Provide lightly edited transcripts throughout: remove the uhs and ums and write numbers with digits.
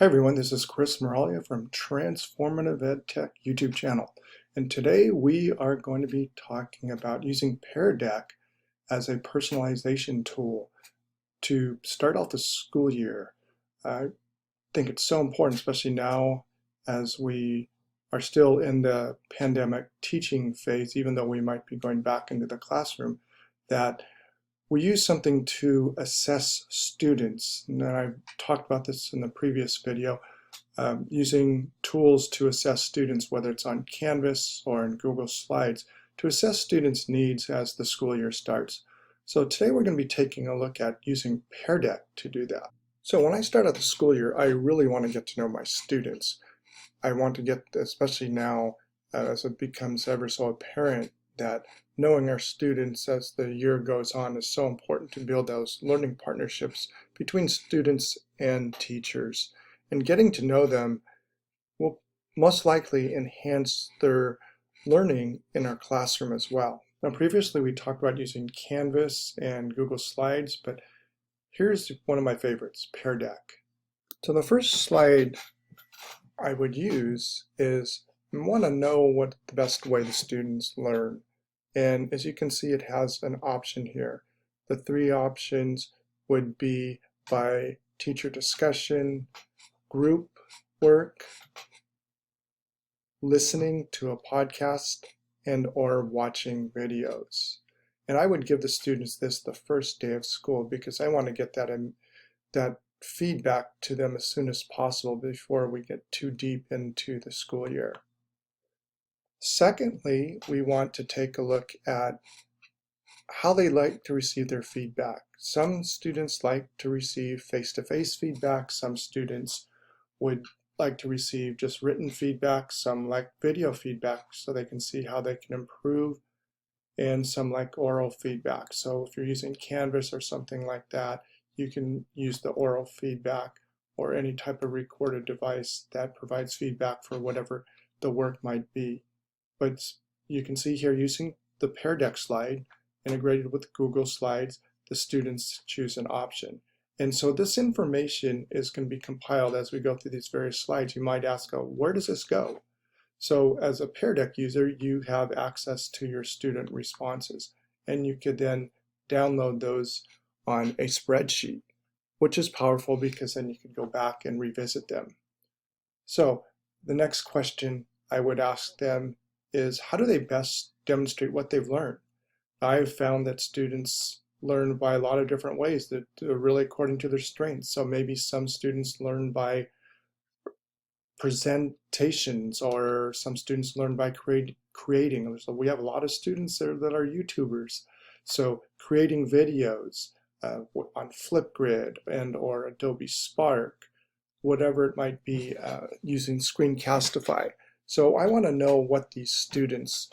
Hi everyone, this is Chris Moralia from Transformative Ed Tech YouTube channel. And today we are going to be talking about using Pear Deck as a personalization tool to start off the school year. I think it's so important, especially now as we are still in the pandemic teaching phase, even though we might be going back into the classroom, that we use something to assess students. And I've talked about this in the previous video, using tools to assess students, whether it's on Canvas or in Google Slides, to assess students' needs as the school year starts. So today we're going to be taking a look at using Pear Deck to do that. So when I start out the school year, I really want to get to know my students. I want to get, especially now as it becomes ever so apparent that knowing our students as the year goes on is so important to build those learning partnerships between students and teachers. And getting to know them will most likely enhance their learning in our classroom as well. Now, previously we talked about using Canvas and Google Slides, but here's one of my favorites, Pear Deck. So the first slide I would use is I want to know what the best way the students learn. And as you can see, it has an option here. The three options would be by teacher discussion, group work, listening to a podcast, and or watching videos. And I would give the students this the first day of school because I want to get that feedback to them as soon as possible before we get too deep into the school year. Secondly, we want to take a look at how they like to receive their feedback. Some students like to receive face-to-face feedback. Some students would like to receive just written feedback. Some like video feedback so they can see how they can improve. And some like oral feedback. So if you're using Canvas or something like that, you can use the oral feedback or any type of recorded device that provides feedback for whatever the work might be. But you can see here using the Pear Deck slide integrated with Google Slides, the students choose an option. And so this information is going to be compiled as we go through these various slides. You might ask, where does this go? So as a Pear Deck user, you have access to your student responses, and you could then download those on a spreadsheet, which is powerful because then you can go back and revisit them. So the next question I would ask them is, how do they best demonstrate what they've learned? I've found that students learn by a lot of different ways that are really according to their strengths. So maybe some students learn by presentations, or some students learn by creating. So we have a lot of students there that are YouTubers. So creating videos on Flipgrid and or Adobe Spark, whatever it might be, using Screencastify. So I want to know what these students,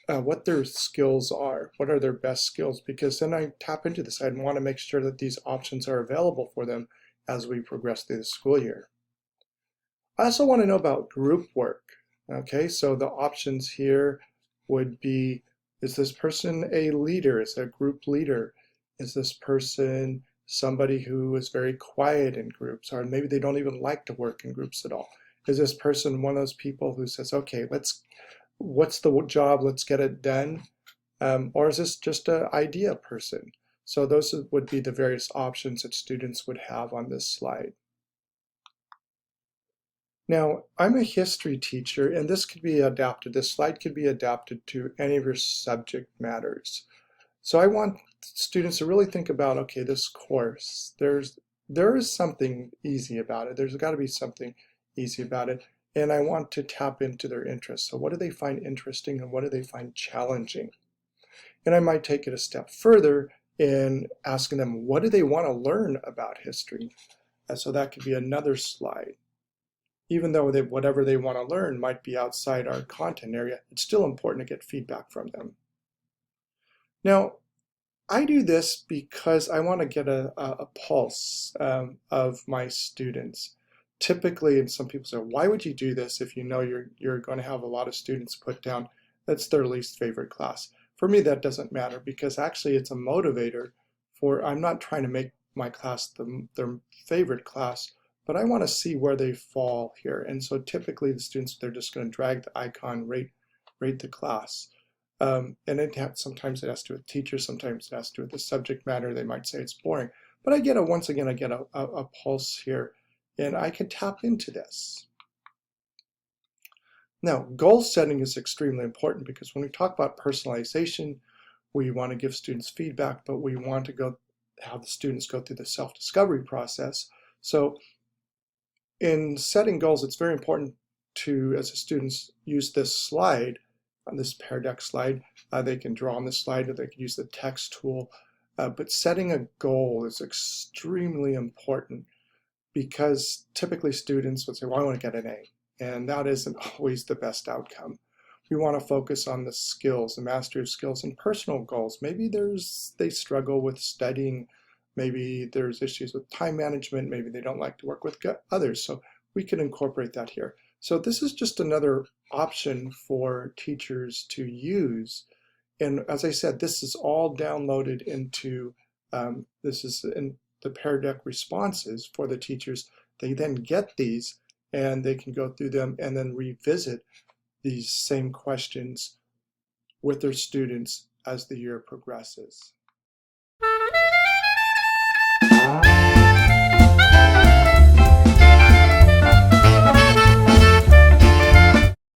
what their skills are, what are their best skills, because then I tap into this. I want to make sure that these options are available for them as we progress through the school year. I also want to know about group work. Okay, so the options here would be, is this person a leader? Is a group leader? Is this person somebody who is very quiet in groups, or maybe they don't even like to work in groups at all? Is this person one of those people who says, okay, what's the job, let's get it done? Or is this just an idea person? So those would be the various options that students would have on this slide. Now, I'm a history teacher, and this could be adapted, this slide could be adapted to any of your subject matters. So I want students to really think about, okay, this course, there is something easy about it. There's got to be something easy about it, and I want to tap into their interests. So what do they find interesting and what do they find challenging? And I might take it a step further in asking them, what do they want to learn about history? So that could be another slide. Even though whatever they want to learn might be outside our content area, it's still important to get feedback from them. Now, I do this because I want to get a pulse of my students. Typically, and some people say, why would you do this if you know you're going to have a lot of students put down that's their least favorite class? For me, that doesn't matter because actually it's a motivator for, I'm not trying to make my class their favorite class, but I want to see where they fall here. And so typically the students, they're just going to drag the icon, rate the class. And sometimes it has to do with teacher, sometimes it has to do with the subject matter. They might say it's boring. But once again, I get a pulse here, and I can tap into this. Now, goal setting is extremely important because when we talk about personalization, we want to give students feedback, but we want to have the students go through the self-discovery process. So in setting goals, it's very important to, as the students use this slide, on this Pear Deck slide, they can draw on this slide, or they can use the text tool. But setting a goal is extremely important because typically students would say, well, I want to get an A. And that isn't always the best outcome. We want to focus on the skills, the mastery of skills and personal goals. Maybe they struggle with studying. Maybe there's issues with time management. Maybe they don't like to work with others. So we can incorporate that here. So this is just another option for teachers to use. And as I said, this is all downloaded into, this is in the Pear Deck responses for the teachers. They then get these and they can go through them and then revisit these same questions with their students as the year progresses.